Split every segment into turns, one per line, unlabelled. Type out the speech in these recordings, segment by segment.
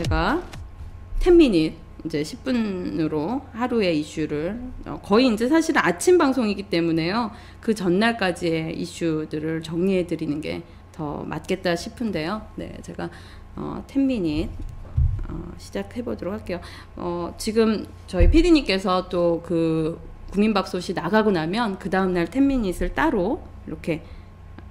제가 10미닛 이제 10분으로 하루의 이슈를 거의 이제 사실은 아침 방송이기 때문에요. 그 전날까지의 이슈들을 정리해 드리는 게 더 맞겠다 싶은데요. 네, 제가 10미닛 시작해 보도록 할게요. 지금 저희 PD님께서 또 그 국민밥솥이 나가고 나면 그 다음날 10미닛을 따로 이렇게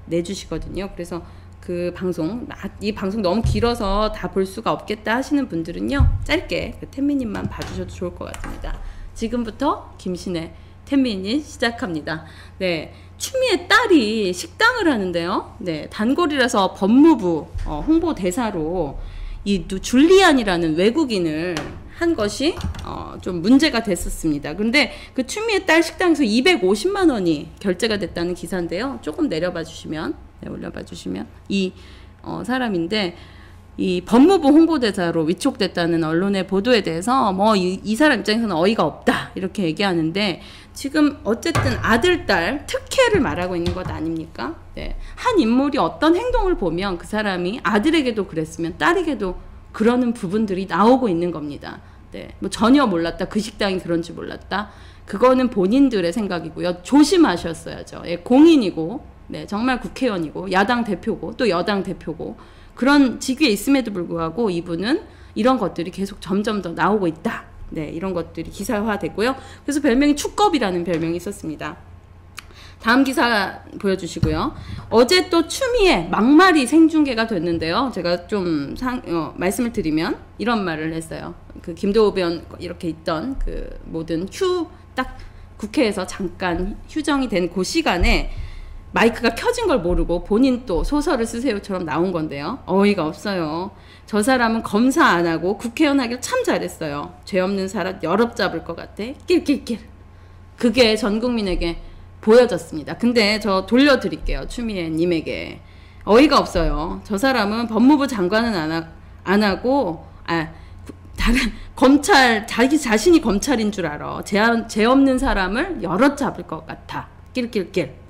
내주시거든요. 그래서 그 방송, 이 방송 너무 길어서 다 볼 수가 없겠다 하시는 분들은요, 짧게 그 10미닛만 봐주셔도 좋을 것 같습니다. 지금부터 김신의 10미닛 시작합니다. 네, 추미애 딸이 식당을 하는데요. 네, 단골이라서 법무부 홍보 대사로 이 줄리안이라는 외국인을 한 것이 좀 문제가 됐었습니다. 근데 그 추미애 딸 식당에서 250만 원이 결제가 됐다는 기사인데요. 조금 내려봐 주시면, 네, 올려봐 주시면 이 사람인데, 이 법무부 홍보대사로 위촉됐다는 언론의 보도에 대해서 뭐 이 사람 입장에서는 어이가 없다 이렇게 얘기하는데, 지금 어쨌든 아들, 딸 특혜를 말하고 있는 것 아닙니까? 네. 한 인물이 어떤 행동을 보면 그 사람이 아들에게도 그랬으면 딸에게도 그러는 부분들이 나오고 있는 겁니다. 네. 뭐 전혀 몰랐다, 그 식당이 그런지 몰랐다, 그거는 본인들의 생각이고요. 조심하셨어야죠. 예, 공인이고, 네, 정말 국회의원이고 야당 대표고 또 여당 대표고 그런 직위에 있음에도 불구하고 이분은 이런 것들이 계속 점점 더 나오고 있다. 네, 이런 것들이 기사화됐고요. 그래서 별명이 축겁이라는 별명이 있었습니다. 다음 기사 보여주시고요. 어제 또 추미애 막말이 생중계가 됐는데요. 제가 좀 말씀을 드리면 이런 말을 했어요. 그 김도우 의원 이렇게 있던 그 모든 딱 국회에서 잠깐 휴정이 된 그 시간에 마이크가 켜진 걸 모르고 본인 또 소설을 쓰세요처럼 나온 건데요. 어이가 없어요. 저 사람은 검사 안 하고 국회의원 하길 참 잘했어요. 죄 없는 사람 여럿 잡을 것 같아. 낄낄낄. 그게 전 국민에게 보여졌습니다. 근데 저 돌려드릴게요. 추미애 님에게. 어이가 없어요. 저 사람은 법무부 장관은 안 하고 다른 검찰, 자기 자신이 검찰인 줄 알아. 죄 없는 사람을 여럿 잡을 것 같아. 낄낄낄.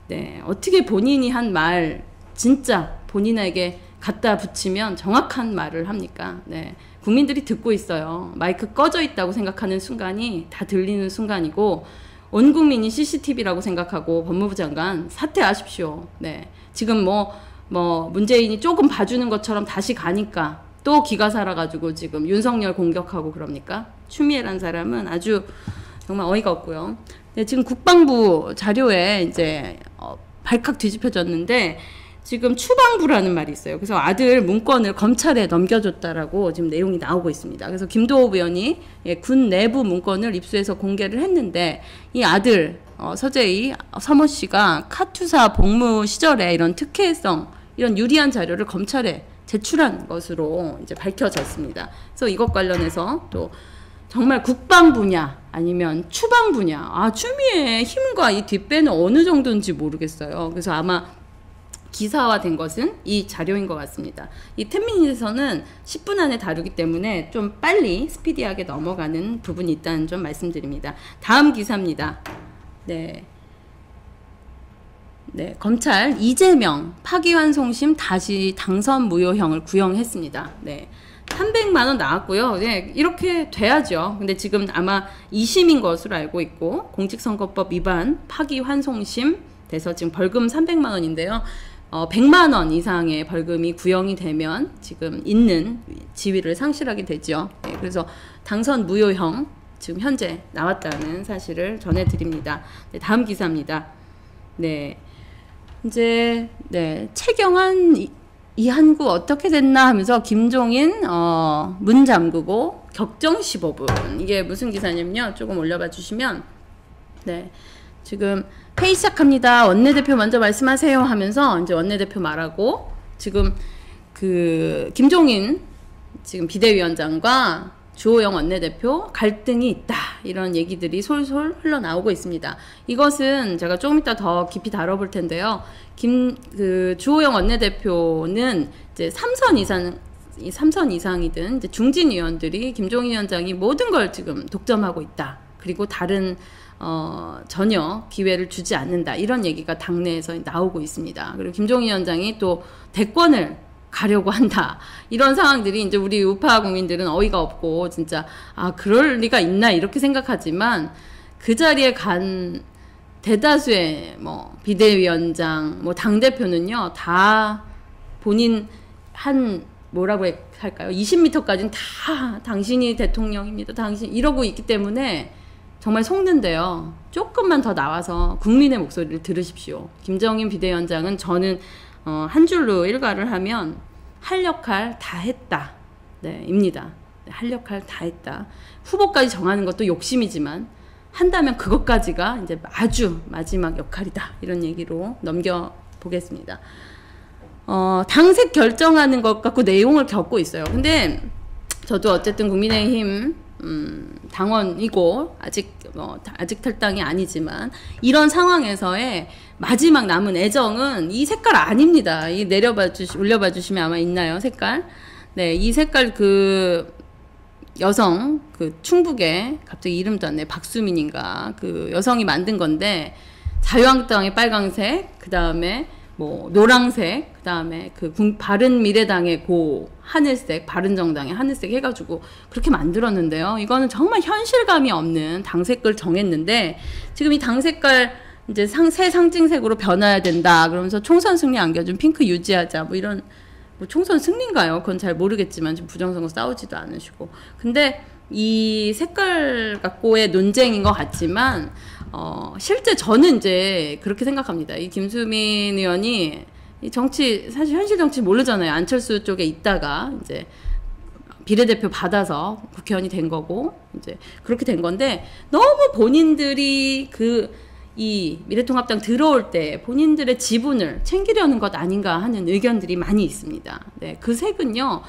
네, 어떻게 본인이 한 말 진짜 본인에게 갖다 붙이면 정확한 말을 합니까? 네, 국민들이 듣고 있어요. 마이크 꺼져 있다고 생각하는 순간이 다 들리는 순간이고, 온 국민이 CCTV라고 생각하고 법무부 장관 사퇴하십시오. 네, 지금 뭐 문재인이 조금 봐주는 것처럼 다시 가니까 또 기가 살아가지고 지금 윤석열 공격하고 그럽니까? 추미애란 사람은 아주 정말 어이가 없고요. 네, 지금 국방부 자료에 이제 발칵 뒤집혀졌는데, 지금 추방부라는 말이 있어요. 그래서 아들 문건을 검찰에 넘겨줬다라고 지금 내용이 나오고 있습니다. 그래서 김도우 의원이 군 내부 문건을 입수해서 공개를 했는데, 이 아들 서재희 서모 씨가 카투사 복무 시절에 이런 특혜성, 이런 유리한 자료를 검찰에 제출한 것으로 이제 밝혀졌습니다. 그래서 이것 관련해서 또 정말 국방 분야 아니면 추방 분야, 추미애의 힘과 이 뒷배는 어느 정도인지 모르겠어요. 그래서 아마 기사화된 것은 이 자료인 것 같습니다. 이 10미닛에서는 10분 안에 다루기 때문에 좀 빨리 스피디하게 넘어가는 부분이 있다는 점 말씀드립니다. 다음 기사입니다. 네, 검찰 이재명 파기환송심 다시 당선 무효형을 구형했습니다. 네. 300만 원 나왔고요. 네, 이렇게 돼야죠. 근데 지금 아마 2심인 것으로 알고 있고, 공직선거법 위반 파기환송심 돼서 지금 벌금 300만 원인데요. 100만 원 이상의 벌금이 구형이 되면 지금 있는 지위를 상실하게 되죠. 네, 그래서 당선 무효형 지금 현재 나왔다는 사실을 전해드립니다. 네, 다음 기사입니다. 네, 이제 최경환 이한구 어떻게 됐나 하면서 김종인 문 잠그고 격정 15분. 이게 무슨 기사냐면요. 조금 올려봐 주시면, 네, 지금 회의 시작합니다. 원내대표 먼저 말씀하세요 하면서 이제 원내대표 말하고, 지금 그 김종인 지금 비대위원장과 주호영 원내대표 갈등이 있다, 이런 얘기들이 솔솔 흘러나오고 있습니다. 이것은 제가 조금 이따 더 깊이 다뤄볼 텐데요. 주호영 원내대표는 이제 3선 이상이든 이제 중진 의원들이 김종인 위원장이 모든 걸 지금 독점하고 있다. 그리고 다른 전혀 기회를 주지 않는다. 이런 얘기가 당내에서 나오고 있습니다. 그리고 김종인 위원장이 또 대권을 가려고 한다. 이런 상황들이 이제 우리 우파 국민들은 어이가 없고 진짜 아 그럴 리가 있나 이렇게 생각하지만 그 자리에 간 대다수의 뭐 비대위원장 뭐 당대표는요 다 본인 한 뭐라고 할까요? 20m까지는 다 당신이 대통령입니다. 당신 이러고 있기 때문에 정말 속는데요. 조금만 더 나와서 국민의 목소리를 들으십시오. 김정인 비대위원장은 저는 한 줄로 일과를 하면 할 역할 다 했다. 네, 입니다. 할 역할 다 했다. 후보까지 정하는 것도 욕심이지만 한다면 그것까지가 이제 아주 마지막 역할이다. 이런 얘기로 넘겨보겠습니다. 당색 결정하는 것 갖고 내용을 겪고 있어요. 근데 저도 어쨌든 국민의힘 당원이고 아직 탈당이 아니지만 이런 상황에서의 마지막 남은 애정은 이 색깔 아닙니다. 이 올려봐 주시면 아마 있나요? 색깔. 네, 이 색깔 그 여성 그 충북에 갑자기 이름도 안 내. 박수민인가 그 여성이 만든 건데 자유한국당의 빨강색, 그 다음에 뭐 노랑색, 그 다음에 그 바른미래당의 하늘색, 바른정당의 하늘색 해가지고 그렇게 만들었는데요. 이거는 정말 현실감이 없는 당색을 정했는데 지금 이 당색깔 이제 새 상징색으로 변화해야 된다. 그러면서 총선 승리 안겨준 핑크 유지하자. 뭐 이런 뭐 총선 승리인가요? 그건 잘 모르겠지만 지금 부정선거 싸우지도 않으시고. 근데 이 색깔 갖고의 논쟁인 것 같지만 실제 저는 이제 그렇게 생각합니다. 이 김수민 의원이 이 정치 사실 현실 정치 모르잖아요. 안철수 쪽에 있다가 이제 비례대표 받아서 국회의원이 된 거고 이제 그렇게 된 건데 너무 본인들이 이 미래통합당 들어올 때 본인들의 지분을 챙기려는 것 아닌가 하는 의견들이 많이 있습니다. 네, 그 색은요.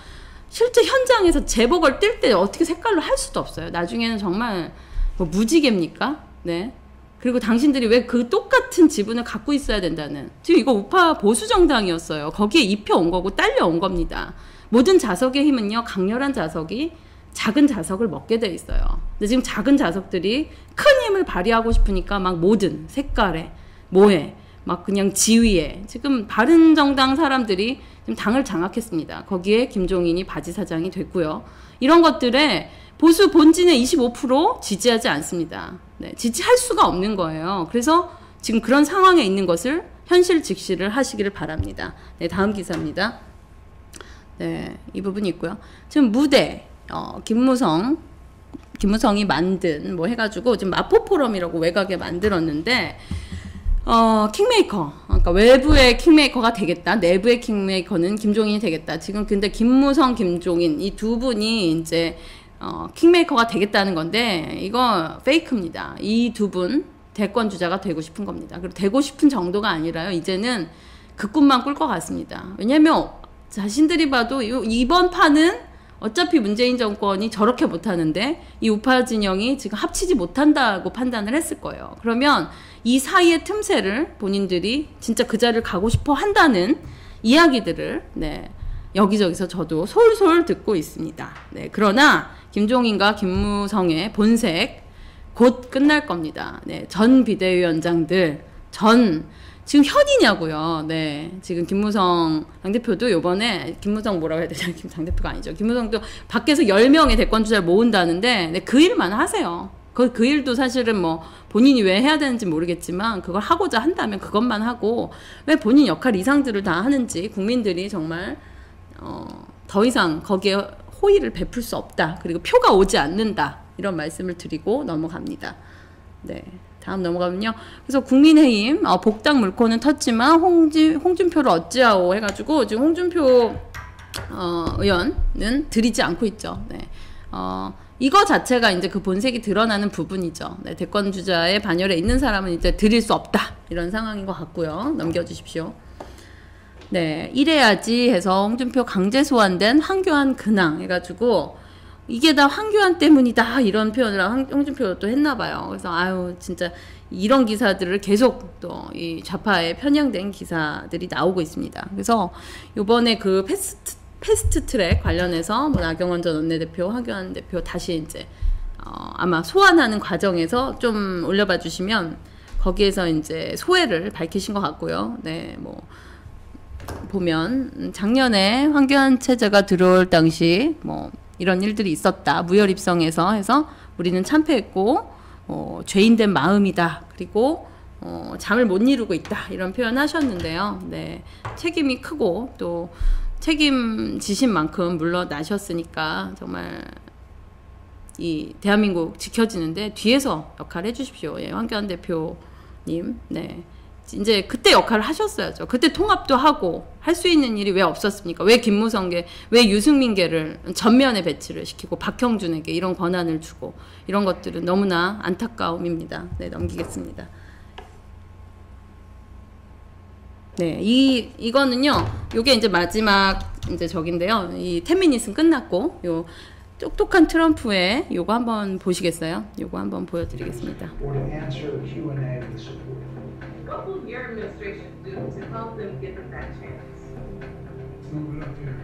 실제 현장에서 재보궐 뛸 때 어떻게 색깔로 할 수도 없어요. 나중에는 정말 뭐 무지개입니까? 네. 그리고 당신들이 왜 그 똑같은 지분을 갖고 있어야 된다는. 지금 이거 우파 보수정당이었어요. 거기에 입혀온 거고 딸려온 겁니다. 모든 자석의 힘은요. 강렬한 자석이 작은 자석을 먹게 돼 있어요. 근데 지금 작은 자석들이 큰 힘을 발휘하고 싶으니까 막 모든 색깔에 뭐에 막 그냥 지위에 지금 바른정당 사람들이 지금 당을 장악했습니다. 거기에 김종인이 바지사장이 됐고요. 이런 것들에 보수 본진의 25% 지지하지 않습니다. 네, 지지할 수가 없는 거예요. 그래서 지금 그런 상황에 있는 것을 현실 직시를 하시기를 바랍니다. 네, 다음 기사입니다. 네, 이 부분이 있고요. 지금 무대 김무성이 만든 뭐 해가지고 지금 마포 포럼이라고 외곽에 만들었는데 킹메이커, 그러니까 외부의 킹메이커가 되겠다. 내부의 킹메이커는 김종인이 되겠다. 지금 근데 김무성, 김종인 이 두 분이 이제 킹메이커가 되겠다는 건데 이거 페이크입니다. 이 두 분 대권 주자가 되고 싶은 겁니다. 그리고 되고 싶은 정도가 아니라요. 이제는 그 꿈만 꿀 것 같습니다. 왜냐면 자신들이 봐도 이번 판은 어차피 문재인 정권이 저렇게 못하는데 이 우파 진영이 지금 합치지 못한다고 판단을 했을 거예요. 그러면 이 사이의 틈새를 본인들이 진짜 그 자리를 가고 싶어 한다는 이야기들을 네, 여기저기서 저도 솔솔 듣고 있습니다. 네, 그러나 김종인과 김무성의 본색 곧 끝날 겁니다. 네, 전 비대위원장들 지금 현이냐고요. 네. 지금 김무성 당대표도 요번에, 김무성 뭐라고 해야 되죠? 당대표가 아니죠. 김무성도 밖에서 10명의 대권 주자를 모은다는데, 네, 그 일만 하세요. 그 일도 사실은 뭐 본인이 왜 해야 되는지 모르겠지만, 그걸 하고자 한다면 그것만 하고, 왜 본인 역할 이상들을 다 하는지 국민들이 정말, 더 이상 거기에 호의를 베풀 수 없다. 그리고 표가 오지 않는다. 이런 말씀을 드리고 넘어갑니다. 네. 다음 넘어가면요. 그래서 국민의힘 복당 물꼬는 텄지만 홍준표를 어찌하오 해가지고 지금 홍준표 의원은 드리지 않고 있죠. 네. 이거 자체가 이제 그 본색이 드러나는 부분이죠. 네. 대권 주자의 반열에 있는 사람은 이제 드릴 수 없다. 이런 상황인 것 같고요. 넘겨주십시오. 네. 이래야지 해서 홍준표 강제 소환된 황교안 근황 해가지고 이게 다 황교안 때문이다 이런 표현을 홍준표가 또 했나봐요. 그래서 아유 진짜 이런 기사들을 계속 또 이 좌파에 편향된 기사들이 나오고 있습니다. 그래서 요번에 그 패스트 트랙 관련해서 뭐 나경원 전 원내대표, 황교안 대표 다시 이제 아마 소환하는 과정에서 좀 올려봐 주시면 거기에서 이제 소회를 밝히신 것 같고요. 네, 뭐 보면 작년에 황교안 체제가 들어올 당시 뭐 이런 일들이 있었다. 무혈 입성에서 해서 우리는 참패했고 죄인된 마음이다. 그리고 잠을 못 이루고 있다. 이런 표현 하셨는데요. 네, 책임이 크고 또 책임지신 만큼 물러나셨으니까 정말 이 대한민국 지켜지는데 뒤에서 역할을 해주십시오. 예, 황교안 대표님. 네. 이제 그때 역할을 하셨어야죠. 그때 통합도 하고 할 수 있는 일이 왜 없었습니까? 왜 김무성계, 왜 유승민계를 전면에 배치를 시키고 박형준에게 이런 권한을 주고 이런 것들은 너무나 안타까움입니다. 네, 넘기겠습니다. 네, 이거는요. 요게 이제 마지막 이제 저긴데요. 이 10미닛은 끝났고 요 똑똑한 트럼프의 요거 한번 보시겠어요? 요거 한번 보여드리겠습니다.
What will your administration do to help them get that chance?
Move it up here.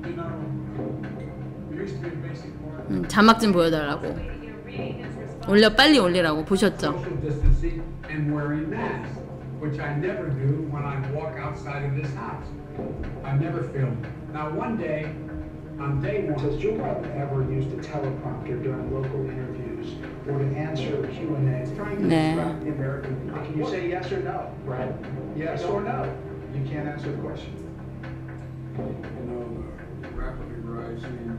You know, there used to be a basic part.
자막 좀 보여달라고. 빨리 올리라고 보셨죠?
Social distancing and wearing masks, which I never do when I walk outside of this house. I never film. Now one day, on day one,
Has Joe Biden ever used a teleprompter during local interviews or to answer Q&A? Trying to
네.
distract the American people. Can you say yes or no, Brad? Yes or no? You can't answer the question.
you know, the rapidly rising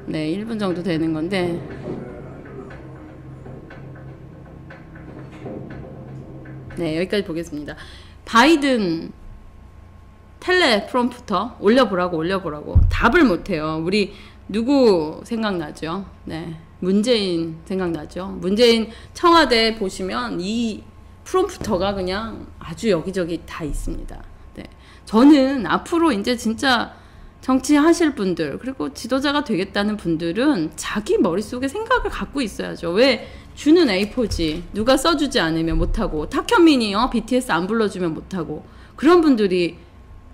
네, 1분 정도 되는 건데 네, 여기까지 보겠습니다. 바이든 텔레프롬프터 올려보라고 답을 못해요. 우리 누구 생각나죠? 네, 문재인 생각나죠? 문재인 청와대 보시면 이 프롬프터가 그냥 아주 여기저기 다 있습니다. 네, 저는 앞으로 이제 진짜 정치하실 분들 그리고 지도자가 되겠다는 분들은 자기 머릿속에 생각을 갖고 있어야죠. 왜 주는 A4지 누가 써주지 않으면 못하고 탁현민이 BTS 안 불러주면 못하고 그런 분들이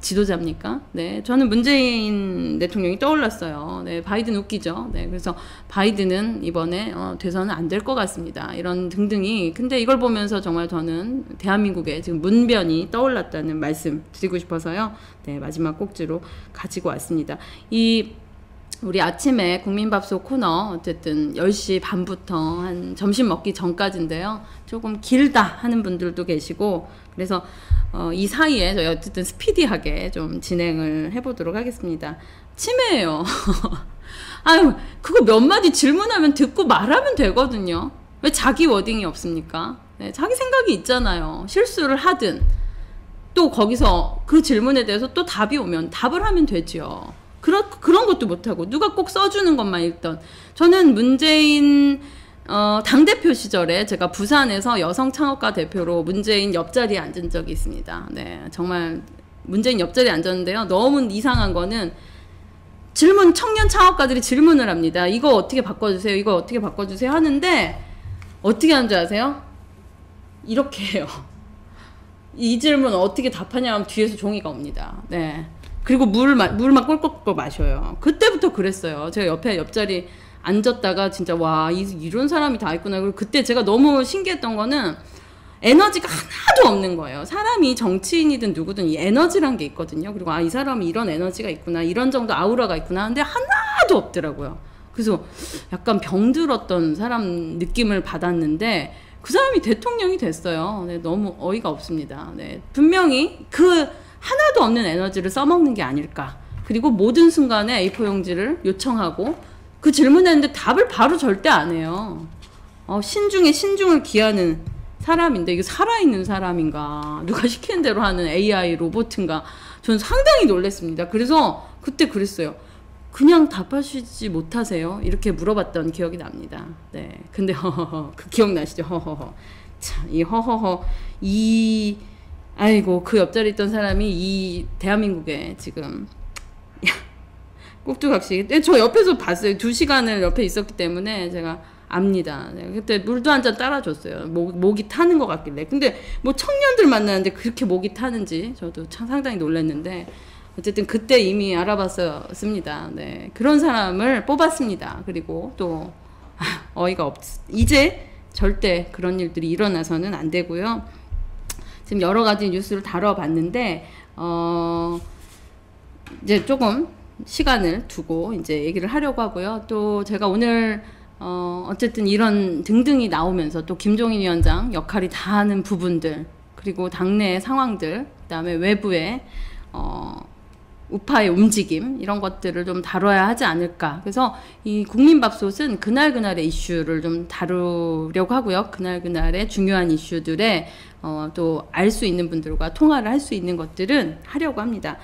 지도자입니까? 네, 저는 문재인 대통령이 떠올랐어요. 네, 바이든 웃기죠. 네, 그래서 바이든은 이번에 돼서는 안 될 것 같습니다. 이런 등등이. 근데 이걸 보면서 정말 저는 대한민국의 지금 문변이 떠올랐다는 말씀 드리고 싶어서요. 네, 마지막 꼭지로 가지고 왔습니다. 우리 아침에 국민밥솥 코너 어쨌든 10시 반부터 한 점심 먹기 전까지인데요. 조금 길다 하는 분들도 계시고 그래서 이 사이에 저희 어쨌든 스피디하게 좀 진행을 해보도록 하겠습니다. 치매예요. 아유, 그거 몇 마디 질문하면 듣고 말하면 되거든요. 왜 자기 워딩이 없습니까? 네, 자기 생각이 있잖아요. 실수를 하든 또 거기서 그 질문에 대해서 또 답이 오면 답을 하면 되죠. 그런 것도 못하고 누가 꼭 써주는 것만 읽던. 저는 문재인 당대표 시절에 제가 부산에서 여성창업가 대표로 문재인 옆자리에 앉은 적이 있습니다. 네, 정말 문재인 옆자리에 앉았는데요. 너무 이상한 거는 청년 창업가들이 질문을 합니다. 이거 어떻게 바꿔주세요? 이거 어떻게 바꿔주세요? 하는데 어떻게 하는 줄 아세요? 이렇게 해요. 이 질문 어떻게 답하냐 하면 뒤에서 종이가 옵니다. 네. 그리고 물만 꼴꼴꼴 마셔요. 그때부터 그랬어요. 제가 옆자리 앉았다가 진짜 와 이런 사람이 다 있구나. 그리고 그때 제가 너무 신기했던 거는 에너지가 하나도 없는 거예요. 사람이 정치인이든 누구든 이 에너지란 게 있거든요. 그리고 이 사람이 이런 에너지가 있구나. 이런 정도 아우라가 있구나. 하는데 하나도 없더라고요. 그래서 약간 병들었던 사람 느낌을 받았는데 그 사람이 대통령이 됐어요. 네, 너무 어이가 없습니다. 네, 분명히 하나도 없는 에너지를 써먹는 게 아닐까. 그리고 모든 순간에 A4 용지를 요청하고 그 질문했는데 답을 바로 절대 안 해요. 신중에 신중을 기하는 사람인데 이게 살아있는 사람인가 누가 시키는 대로 하는 AI 로봇인가 저는 상당히 놀랐습니다. 그래서 그때 그랬어요. 그냥 답하시지 못하세요? 이렇게 물어봤던 기억이 납니다. 네, 근데 허허허 그 기억나시죠? 허허허 참 이 허허허 아이고 그 옆자리에 있던 사람이 이 대한민국에 지금 꼭두각시 저 옆에서 봤어요. 2시간을 옆에 있었기 때문에 제가 압니다. 그때 물도 한 잔 따라줬어요. 목이 타는 것 같길래. 근데 뭐 청년들 만나는데 그렇게 목이 타는지 저도 참 상당히 놀랐는데 어쨌든 그때 이미 알아봤었습니다. 네, 그런 사람을 뽑았습니다. 그리고 또 어이가 이제 절대 그런 일들이 일어나서는 안 되고요. 지금 여러 가지 뉴스를 다뤄봤는데 이제 조금 시간을 두고 이제 얘기를 하려고 하고요. 또 제가 오늘 어쨌든 이런 등등이 나오면서 또 김종인 위원장 역할이 다하는 부분들, 그리고 당내의 상황들, 그다음에 외부의 우파의 움직임, 이런 것들을 좀 다뤄야 하지 않을까. 그래서 이 국민밥솥은 그날그날의 이슈를 좀 다루려고 하고요. 그날그날의 중요한 이슈들에 또 알 수 있는 분들과 통화를 할 수 있는 것들은 하려고 합니다.